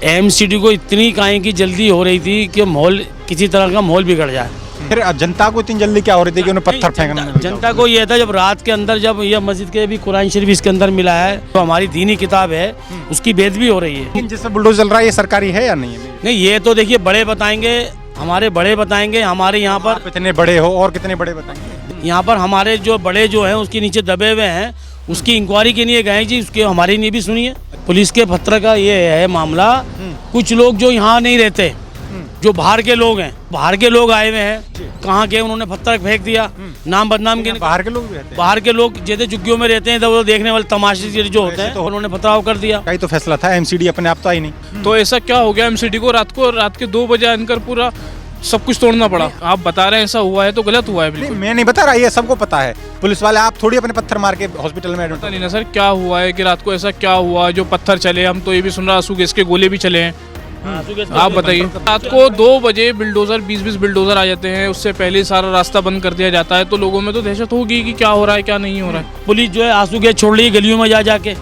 MCD को इतनी काहे की जल्दी हो रही थी कि माहौल किसी तरह का माहौल बिगड़ जाए। फिर जनता को इतनी जल्दी क्या हो रही थी कि उन्हें पत्थर फेंकना जनता को ये था जब रात के अंदर जब यह मस्जिद के भी कुरान शरीफ इसके अंदर मिला है तो हमारी दीनी किताब है उसकी बेइज्जती भी हो रही है। लेकिन जिससे बुलडोजर चल रहा है ये सरकारी है या नहीं है? नहीं ये तो देखिए बड़े बताएंगे, हमारे बड़े बताएंगे। हमारे यहाँ पर आप इतने बड़े हो और कितने बड़े बताएंगे? यहाँ पर हमारे जो बड़े जो हैं उसके नीचे दबे हुए हैं, उसकी इंक्वायरी के लिए गए जी, उसके हमारे लिए भी सुनिए। पुलिस के पत्र का ये है मामला, कुछ लोग जो यहाँ नहीं रहते, जो बाहर के लोग हैं, बाहर के लोग आए हुए हैं, कहाँ के उन्होंने पत्थर फेंक दिया, नाम बदनाम के। बाहर के लोग भी रहते हैं? बाहर के लोग जैसे झुग्गियों में रहते हैं इधर उधर देखने वाले तमाशे जो होते हैं, तो उन्होंने पथराव कर दिया। कहीं तो फैसला था, एमसीडी अपने आप तो आई नहीं। तो ऐसा क्या हो गया एमसीडी को रात के 2 बजे आकर पूरा सब कुछ तोड़ना पड़ा? आप बता रहे हैं ऐसा हुआ है तो गलत हुआ है। बिल्कुल मैं नहीं बता रहा, ये सबको पता है। पुलिस वाले आप थोड़ी अपने पत्थर मार के हॉस्पिटल में एडमिट। पता नहीं ना सर क्या हुआ है कि रात को ऐसा क्या हुआ जो पत्थर चले। हम तो ये भी सुन रहा आंसू गैस के गोले भी चले हैं। आप बताइए, रात को 2 बजे बिल्डोजर 20-20 बिल्डोजर आ जाते हैं, उससे पहले सारा रास्ता बंद कर दिया जाता है, तो लोगों में तो दहशत होगी कि क्या हो रहा है क्या नहीं हो रहा है। पुलिस जो है आंसू गैस छोड़ रही है गलियों में जा जाके,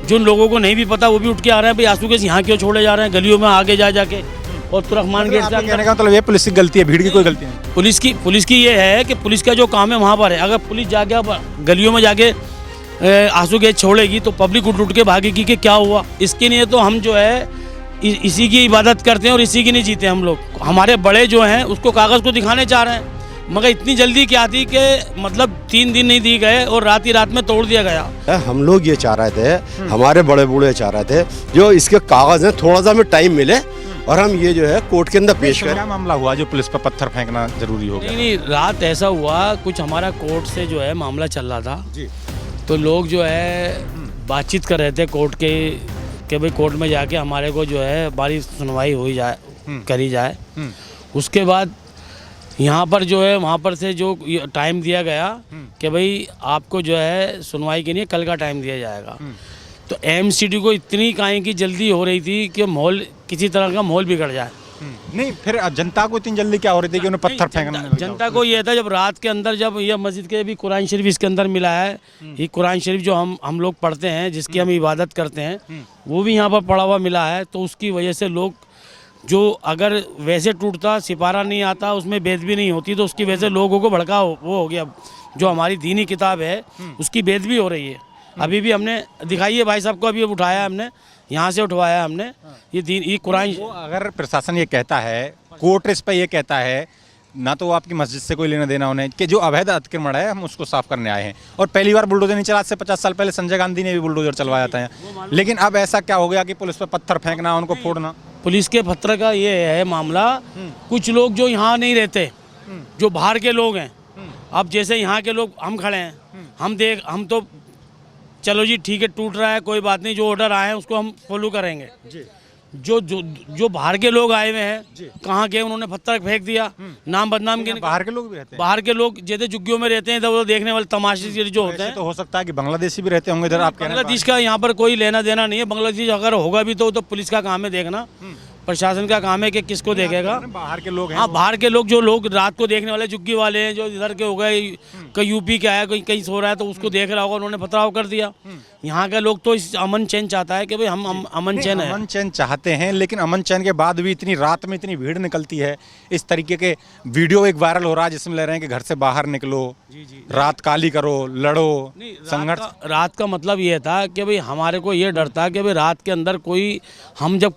जिन लोगों को नहीं भी पता वो भी उठ के आ रहे हैं, भाई आंसू गैस यहाँ क्यों छोड़े जा रहे हैं गलियों में आगे जा जाके। और तुरकमान गेट से कहने का मतलब ये पुलिस की गलती है, भीड़ की कोई गलती नहीं। पुलिस की ये है कि पुलिस का जो काम है वहाँ पर है। अगर पुलिस जाके गलियों में जाके आंसू गैस छोड़ेगी तो पब्लिक उठ के भागेगी कि क्या हुआ। इसके लिए तो हम जो है इसी की इबादत करते हैं और इसी की नहीं जीते हम लोग। हमारे बड़े जो हैं उसको कागज़ को दिखाने चाह रहे हैं, मगर इतनी जल्दी क्या थी कि मतलब 3 दिन नहीं दिए गए और रात ही रात में तोड़ दिया गया। हम लोग ये चाह रहे थे, हमारे बड़े बूढ़े चाह रहे थे जो इसके कागज हैं थोड़ा सा हमें टाइम मिले और हम ये जो है कोर्ट के अंदर पेश करें। क्या मामला हुआ जो पुलिस पर पत्थर फेंकना जरूरी हो गया? नहीं रात ऐसा हुआ, कुछ हमारा कोर्ट से जो है मामला चल रहा था जी। तो लोग जो है बातचीत कर रहे थे कोर्ट के कि भाई कोर्ट में जाके हमारे को जो है हमारी सुनवाई हो जाए, करी जाए। उसके बाद यहाँ पर जो है वहाँ पर से जो टाइम दिया गया कि भाई आपको जो है सुनवाई के लिए कल का टाइम दिया जाएगा। तो एमसीडी को इतनी काहे की जल्दी हो रही थी कि माहौल किसी तरह का माहौल बिगड़ जाए। नहीं फिर जनता को इतनी जल्दी क्या हो रही थी कि उन्हें पत्थर फेंकना? जनता को ये था जब रात के अंदर जब यह मस्जिद के भी कुरान शरीफ इसके अंदर मिला है, ये कुरान शरीफ जो हम लोग पढ़ते हैं, जिसकी हम इबादत करते हैं, वो भी यहाँ पर पड़ा हुआ मिला है। तो उसकी वजह से लोग जो अगर वैसे टूटता सिपारा नहीं आता उसमें बेइज्जती नहीं होती, तो उसकी वजह से लोगों को भड़का वो हो गया। जो हमारी दीनी किताब है उसकी बेइज्जती हो रही है। अभी भी हमने दिखाई है भाई साहब को, अभी उठाया हमने, यहाँ से उठवाया हमने। ये कुरान अगर प्रशासन ये कहता है, कोर्ट इस पर ये कहता है, ना तो आपकी मस्जिद से कोई लेना देना उन्हें, कि जो अवैध अतिक्रमण है हम उसको साफ करने आए हैं। और पहली बार बुलडोजर नहीं चला, आज से 50 साल पहले संजय गांधी ने भी बुलडोजर चलवाया था। लेकिन अब ऐसा क्या हो गया कि पुलिस पर पत्थर फेंकना, उनको फोड़ना? पुलिस के पत्र का ये है मामला, कुछ लोग जो यहाँ नहीं रहते, जो बाहर के लोग हैं, अब जैसे यहाँ के लोग हम खड़े हैं, हम तो चलो जी ठीक है टूट रहा है कोई बात नहीं, जो ऑर्डर आए हैं उसको हम फॉलो करेंगे जी। जो बाहर के लोग आए हुए हैं, कहाँ के उन्होंने पत्थर फेंक दिया, नाम बदनाम के। बाहर के लोग भी रहते हैं? बाहर के लोग जैसे झुग्गियों में रहते हैं इधर उधर देखने वाले तमाशे जो होते हैं। तो हो सकता है कि बांग्लादेशी भी रहते होंगे इधर। आप बांग्लादेश का यहाँ पर कोई लेना देना नहीं है। बांग्लादेश अगर होगा भी तो पुलिस का काम है देखना, प्रशासन का काम है कि किसको देखेगा। बाहर के लोग हैं, हाँ बाहर के लोग, जो लोग रात को देखने वाले झुग्गी वाले हैं, जो इधर के हो गए, कहीं यूपी का है, कहीं सो रहा है, तो उसको देख रहा होगा, उन्होंने पथराव कर दिया। यहाँ के लोग तो इस अमन चैन चाहता है कि भाई हम अमन चैन है। अमन चैन चाहते हैं, लेकिन अमन चैन के बाद भी इतनी रात में इतनी भीड़ निकलती है। इस तरीके के वीडियो एक वायरल हो रहा है जिसमें ले रहे हैं कि घर से बाहर निकलो, रात काली करो, लड़ो, संघर्ष। रात का मतलब ये था कि भाई हमारे को ये डर था कि भाई रात के अंदर कोई, हम जब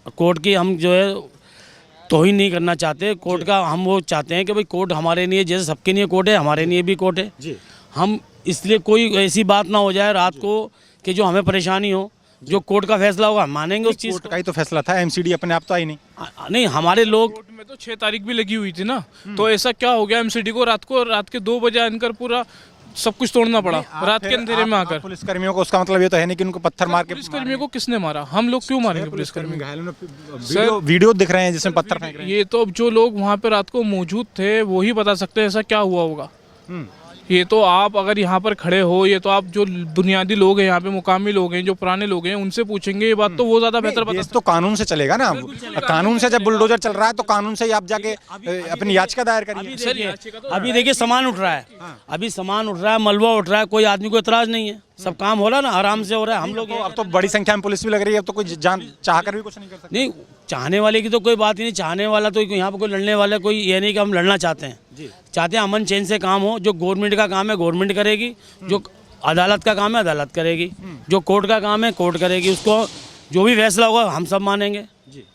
कोर्ट की हम जो है तौहीन नहीं करना चाहते, कोर्ट का हम वो चाहते हैं कि भाई कोर्ट हमारे लिए जैसे सबके लिए कोर्ट है, हमारे लिए भी कोर्ट है जी। हम इसलिए कोई ऐसी बात ना हो जाए रात को कि जो हमें परेशानी हो। जो कोर्ट का फैसला होगा हम मानेंगे उस चीज़ कोर्ट का ही तो फैसला था, एमसीडी अपने आप तो आई नहीं। नहीं हमारे लोग कोर्ट में तो 6 तारीख भी लगी हुई थी ना। तो ऐसा क्या हो गया एमसीडी को रात के 2 बजे आकर पूरा सब कुछ तोड़ना पड़ा रात के अंधेरे में आकर? पुलिस कर्मियों को, उसका मतलब ये तो है नहीं कि उनको पत्थर मार के। पुलिस कर्मियों को किसने मारा? हम लोग क्यों मारेंगे पुलिस कर्मी? वीडियो दिख रहे हैं जिसमें पत्थर फेंक रहे हैं। ये तो जो लोग वहाँ पे रात को मौजूद थे वो ही बता सकते हैं ऐसा क्या हुआ होगा। ये तो आप अगर यहाँ पर खड़े हो, ये तो आप जो बुनियादी लोग हैं यहाँ पे, मुकामी लोग हैं, जो पुराने लोग हैं, उनसे पूछेंगे ये बात तो वो ज़्यादा बेहतर बता। देश तो कानून से चलेगा ना। कानून से जब बुलडोजर चल रहा है तो कानून से ही आप जाके अपनी याचिका दायर करिए। अभी देखिए सामान उठ रहा है, अभी सामान उठ रहा है, मलबा उठ रहा है, कोई आदमी को इतराज नहीं है, सब काम हो रहा है ना, आराम से हो रहा है। हम लोग अब तो बड़ी संख्या में पुलिस भी लग रही है, अब तो कोई जान चाह कर भी कुछ नहीं कर सकता। नहीं, चाहने वाले की तो कोई बात ही नहीं, चाहने वाला तो यहाँ पर कोई लड़ने वाला कोई ये नहीं कि हम लड़ना चाहते हैं, चाहते हैं अमन चैन से काम हो। जो गवर्नमेंट का काम है गवर्नमेंट करेगी, जो अदालत का काम है अदालत करेगी, जो कोर्ट का काम है कोर्ट करेगी, उसको जो भी फैसला होगा हम सब मानेंगे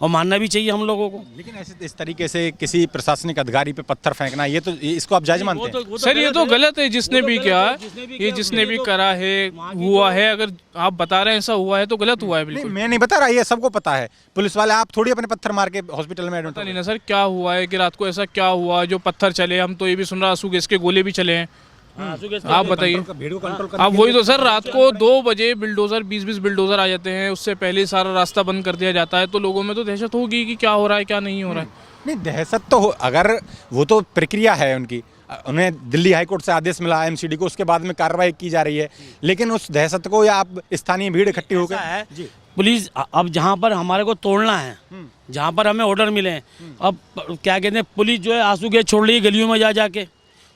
और मानना भी चाहिए हम लोगों को। लेकिन ऐसे इस तरीके से किसी प्रशासनिक अधिकारी पे पत्थर फेंकना, ये तो इसको आप जायज मानते हैं? सर ये तो गलत है, जिसने भी किया है, ये जिसने भी करा है हुआ है। अगर आप बता रहे हैं ऐसा हुआ है तो गलत हुआ है बिल्कुल। मैं नहीं बता रहा, ये सबको पता है। पुलिस वाले आप थोड़ी अपने पत्थर मार के हॉस्पिटल में एडमिट पता नहीं ना सर क्या हुआ है कि रात को ऐसा क्या हुआ जो पत्थर चले। हम तो ये भी सुन रहा आंसू गैस के गोले भी चले हैं। आप बताइए। भीड़ को कंट्रोल कर। आप वही तो सर, रात को 2 बजे बिल्डोजर 20-20 बिल्डोजर आ जाते हैं, उससे पहले सारा रास्ता बंद कर दिया जाता है, तो लोगों में तो दहशत होगी कि क्या हो रहा है क्या नहीं हो रहा है। नहीं, दहशत तो अगर वो तो प्रक्रिया है उनकी, उन्हें दिल्ली हाई कोर्ट से आदेश मिला एमसीडी को, उसके बाद में कार्रवाई की जा रही है, लेकिन उस दहशत को या आप स्थानीय भीड़ इकट्ठी होकर है पुलिस अब जहाँ पर हमारे को तोड़ना है, जहाँ पर हमें ऑर्डर मिले हैं, अब क्या कहते हैं पुलिस जो है आंसू गैस छोड़ रही है गलियों में जा जाके।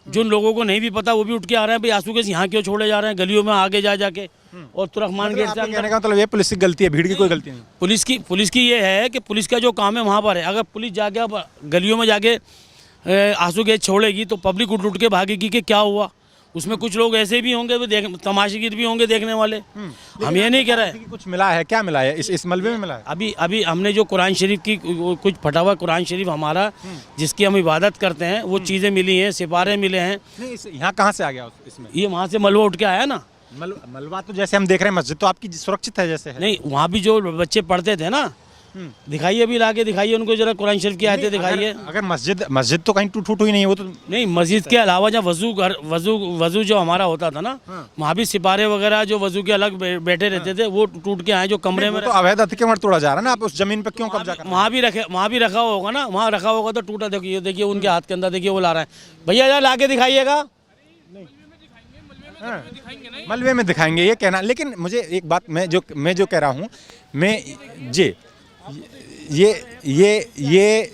जिन लोगों को नहीं भी पता वो भी उठ के आ रहे हैं, भाई आंसू गैस यहाँ क्यों छोड़े जा रहे हैं गलियों में आगे जा जाके, और तुरखमान गेट से कहने का मतलब ये पुलिस की गलती है, भीड़ की कोई गलती नहीं। पुलिस की ये है कि पुलिस का जो काम है वहाँ पर है। अगर पुलिस जाके अब गलियों में जाके आंसू गैस छोड़ेगी तो पब्लिक उठ उठ के भागेगी कि क्या हुआ। उसमें कुछ लोग ऐसे भी होंगे, वो तमाशागीर भी होंगे देखने वाले। हम ये नहीं कह रहे। कुछ मिला है, क्या मिला है इस मलबे में मिला है? अभी हमने जो कुरान शरीफ की कुछ फटा हुआ कुरान शरीफ हमारा जिसकी हम इबादत करते हैं वो चीज़ें मिली हैं, सिपारे मिले हैं। यहाँ कहाँ से आ गया इसमें? ये वहाँ से मलबा उठ के आया ना। मलबा तो जैसे हम देख रहे हैं मस्जिद तो आपकी सुरक्षित है जैसे है। नहीं, वहाँ भी जो बच्चे पढ़ते थे ना, दिखाइए अभी लाके दिखाइए उनको जरा कुरान शरीफ की आयतें दिखाइए। अगर मस्जिद तो कहीं टूट हुई नहीं है वो तो नहीं, मस्जिद के अलावा जब वजू जो हमारा होता था ना, वहाँ भी सिपारे वगैरह जो वजू के अलग बैठे रहते थे वो टूट के आए जो कमरे में। तो अवैध अतिक्रमण तोड़ा जा रहा है ना, आप उस जमीन पे क्यों कब्जा कर रहे हैं? वहाँ भी रखा होगा ना, वहाँ रखा होगा तो टूटा। देखिए उनके हाथ के अंदर देखिए वो ला रहा है। भैया यार लाके दिखाइएगा। मलबे में दिखाएंगे ये कहना। लेकिन मुझे एक बात मैं जो कह रहा हूँ ये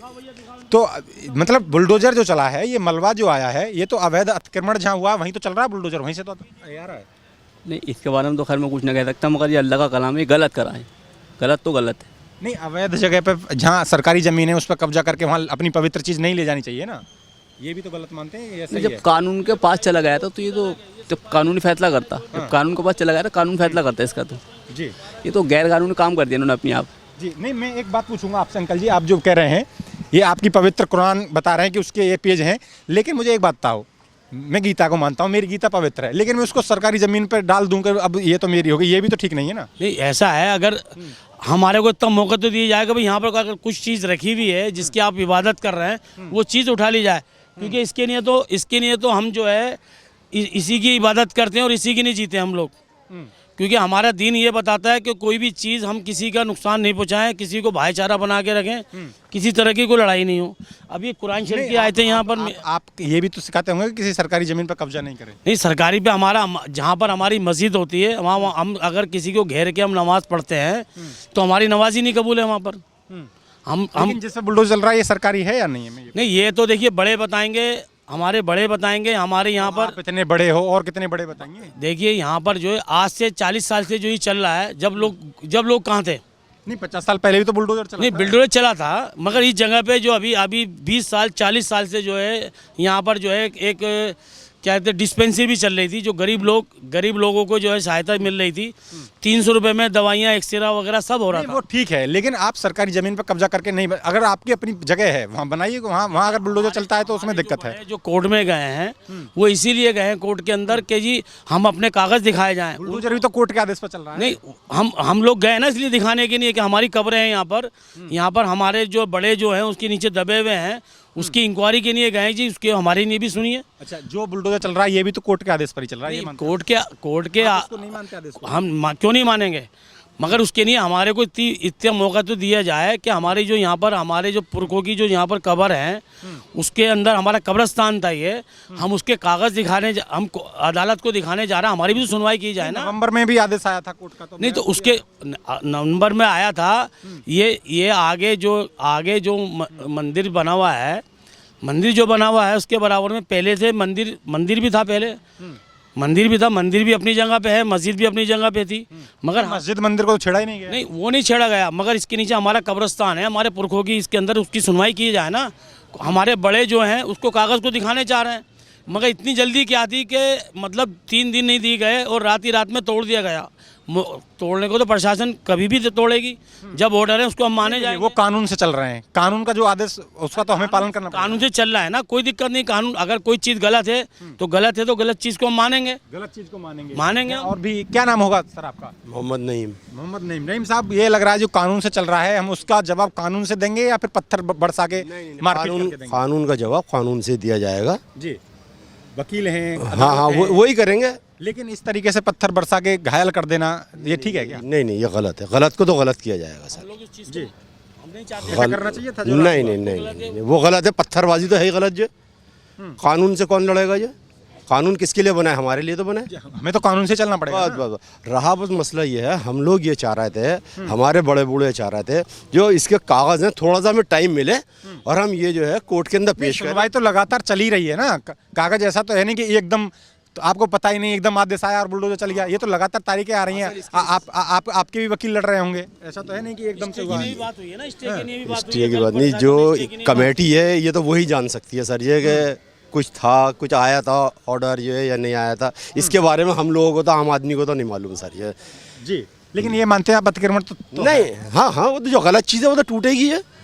तो मतलब बुलडोजर जो चला है, ये मलबा जो आया है, ये तो अवैध अतिक्रमण जहाँ हुआ वहीं तो चल रहा है बुलडोजर, वहीं से तो आ रहा है। नहीं, इसके बारे में तो खैर मैं कुछ नहीं कह सकता, मगर ये अल्लाह का कलाम है, गलत करा है, गलत तो गलत है। नहीं, अवैध जगह पे जहाँ सरकारी जमीन है उस पर कब्जा करके वहाँ अपनी पवित्र चीज़ नहीं ले जानी चाहिए ना, ये भी तो गलत मानते हैं। ये सही जब है। कानून के पास चला गया था तो ये तो जब कानूनी फैसला करता, जब कानून के पास चला गया था कानून फैसला करता है इसका। तो जी, ये तो गैर कानूनी काम कर दिया इन्होंने अपने आप। जी नहीं, मैं एक बात पूछूंगा आपसे अंकल जी, आप जो कह रहे हैं ये आपकी पवित्र कुरान बता रहे हैं कि उसके ये पेज हैं, लेकिन मुझे एक बात बताओ, मैं गीता को मानता हूँ, मेरी गीता पवित्र है, लेकिन मैं उसको सरकारी ज़मीन पर डाल दूंगा, अब ये तो मेरी होगी, ये भी तो ठीक नहीं है ना। नहीं, ऐसा है अगर हमारे को इतना मौका तो दिया जाएगा भाई यहाँ पर अगर कुछ चीज़ रखी हुई है जिसकी आप इबादत कर रहे हैं वो चीज़ उठा ली जाए, क्योंकि इसके लिए तो हम जो है इसी की इबादत करते हैं और इसी की नहीं जीते हम लोग। क्योंकि हमारा दीन ये बताता है कि कोई भी चीज़ हम किसी का नुकसान नहीं पहुंचाएं, किसी को भाईचारा बना के रखें, किसी तरह की कोई लड़ाई नहीं हो। अब ये कुरान शरीफ की आयतें यहाँ पर आप ये भी तो सिखाते होंगे कि किसी सरकारी ज़मीन पर कब्जा नहीं करें। नहीं, सरकारी पे हमारा जहाँ पर हमारी मस्जिद होती है वहाँ हम अगर किसी को घेर के हम नमाज़ पढ़ते हैं तो हमारी नमाज ही नहीं कबूल है वहाँ पर। हम जिस पर बुलडोजर चल रहा है ये सरकारी है या नहीं है? नहीं, ये तो देखिए बड़े बताएंगे, हमारे बड़े बताएंगे। हमारे यहाँ पर आप इतने बड़े हो और कितने बड़े बताएंगे? देखिए यहाँ पर जो है आज से 40 साल से जो ये चल रहा है, जब लोग कहाँ थे? नहीं, 50 साल पहले भी तो बुलडोजर चला। नहीं, बुलडोजर चला था, मगर इस जगह पे जो अभी 20 साल 40 साल से जो है यहाँ पर जो है एक क्या कहते हैं डिस्पेंसरी भी चल रही थी, जो गरीब लोगों को जो है सहायता मिल रही थी। 300 रुपये में दवाइयाँ एक्सरा वगैरह सब हो रहा था। वो ठीक है, लेकिन आप सरकारी ज़मीन पर कब्जा करके नहीं, अगर आपकी अपनी जगह है वहाँ बनाइए, वहाँ अगर बुलडोजर चलता है तो उसमें दिक्कत है। जो कोर्ट में गए हैं वो इसीलिए गए हैं कोर्ट के अंदर कि जी हम अपने कागज़ दिखाए जाएँ। बुलडोजर भी तो कोर्ट के आदेश पर चल रहा है। नहीं, हम लोग गए ना इसलिए दिखाने के लिए कि हमारी कब्रें हैं यहाँ पर हमारे जो बड़े जो हैं उसके नीचे दबे हुए हैं, उसकी इंक्वायरी के लिए गए जी, उसके हमारी नहीं भी सुनिए। अच्छा, जो बुलडोजर चल रहा है ये भी तो कोर्ट के आदेश पर ही चल रहा है। कोर्ट के नहीं मानते आदेश को? हम क्यों नहीं मानेंगे? मगर उसके लिए हमारे को इतना मौका तो दिया जाए कि हमारी जो यहाँ पर हमारे जो पुरखों की जो यहाँ पर कब्र है उसके अंदर हमारा कब्रस्तान था ये, हम उसके कागज़ दिखाने हम अदालत को दिखाने जा रहे हैं, हमारी भी तो सुनवाई की जाए ना। नवंबर में भी आदेश आया था कोर्ट का, तो नहीं तो उसके नवंबर में आया था। ये आगे जो मंदिर बना हुआ है, मंदिर जो बना हुआ है उसके बराबर में पहले से मंदिर भी था, पहले मंदिर भी था, मंदिर भी अपनी जगह पे है, मस्जिद भी अपनी जगह पे थी, मगर मस्जिद मंदिर को तो छेड़ा ही नहीं गया। नहीं वो नहीं छेड़ा गया, मगर इसके नीचे हमारा कब्रस्तान है, हमारे पुरखों की, इसके अंदर उसकी सुनवाई की जाए ना। हमारे बड़े जो हैं उसको कागज़ को दिखाने चाह रहे हैं, मगर इतनी जल्दी क्या थी कि मतलब 3 दिन नहीं दिए गए और रात ही रात में तोड़ दिया गया। तोड़ने को तो प्रशासन कभी भी तोड़ेगी, जब ऑर्डर है उसको हम माने जाएंगे। वो कानून से चल रहे हैं, कानून का जो आदेश उसका तो हमें पालन करना पड़ेगा। कानून से चल रहा है ना, कोई दिक्कत नहीं। कानून अगर कोई चीज़ गलत है तो गलत है, तो गलत चीज़ को हम मानेंगे, गलत चीज को मानेंगे मानेंगे। और भी क्या नाम होगा सर आपका? मोहम्मद नईम। मोहम्मद नईम। नईम साहब, ये लग रहा है जो कानून से चल रहा है, हम उसका जवाब कानून से देंगे या फिर पत्थर बरसा के मारपीट करके देंगे? कानून का जवाब कानून से दिया जाएगा जी, वकील हैं, हाँ वही करेंगे। लेकिन इस तरीके से पत्थर बरसा के घायल कर देना ये ठीक है क्या? नहीं ये गलत है, गलत को तो गलत किया जाएगा सर। जी, नहीं करना चाहिए था। नहीं वो गलत है, पत्थरबाजी तो है ही गलत। जो कानून से कौन लड़ेगा? जो कानून किसके लिए बना है? हमारे लिए तो बना है। हमें तो कानून से चलना पड़ेगा ना। बस रहा बस मसला ये है, हम लोग ये चाह रहे थे, हमारे बड़े बूढ़े चाह रहे थे, जो इसके कागज हैं थोड़ा सा हमें टाइम मिले और हम ये जो है कोर्ट के अंदर पेश करें। सुनवाई तो लगातार चली रही है ना, कागज ऐसा तो है नहीं कि एकदम तो आपको पता ही नहीं एकदम आदेश आया और बुलडोजर चल गया। ये तो लगातार तारीखें आ रही हैं। आपके भी वकील लड़ रहे होंगे, ऐसा तो है नहीं कि एकदम से हुआ। बात हुई है ना, स्टे की नहीं बात स्टे की बात नहीं, जो कमेटी है ये तो वही जान सकती है सर। ये कि कुछ था, कुछ आया था ऑर्डर जो है या नहीं आया था, इसके बारे में हम लोगों को तो, आम आदमी को तो नहीं मालूम सर ये। जी, लेकिन ये मानते हैं आप अतिक्रमण तो नहीं, हाँ वो तो जो गलत चीज़ है वो तो टूटेगी है।